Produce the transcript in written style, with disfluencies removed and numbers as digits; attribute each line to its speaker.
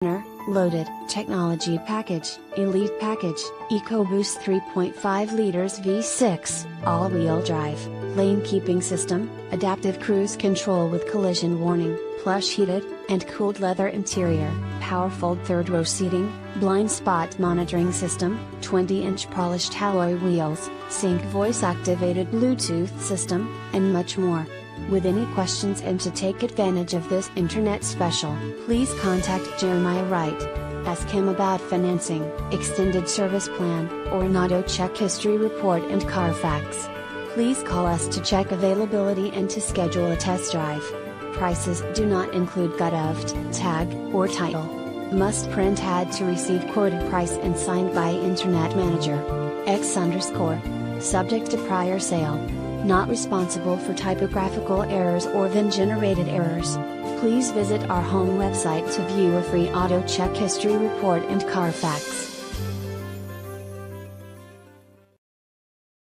Speaker 1: Loaded, Technology Package, Elite Package, EcoBoost 3.5 liters V6, all-wheel drive, lane keeping system, adaptive cruise control with collision warning, plush heated and cooled leather interior, powerful third-row seating, blind spot monitoring system, 20-inch polished alloy wheels, sync voice-activated Bluetooth system, and much more. With any questions and to take advantage of this internet special, please contact Jeremiah Wright. Ask him about financing, extended service plan, or an auto check history report and Carfax. Please call us to check availability and to schedule a test drive. Prices do not include gut-of, tag, or title. Must print ad to receive quoted price and signed by Internet Manager. X_. Subject to prior sale. Not responsible for typographical errors or VIN-generated errors. Please visit our home website to view a free auto check history report and Carfax.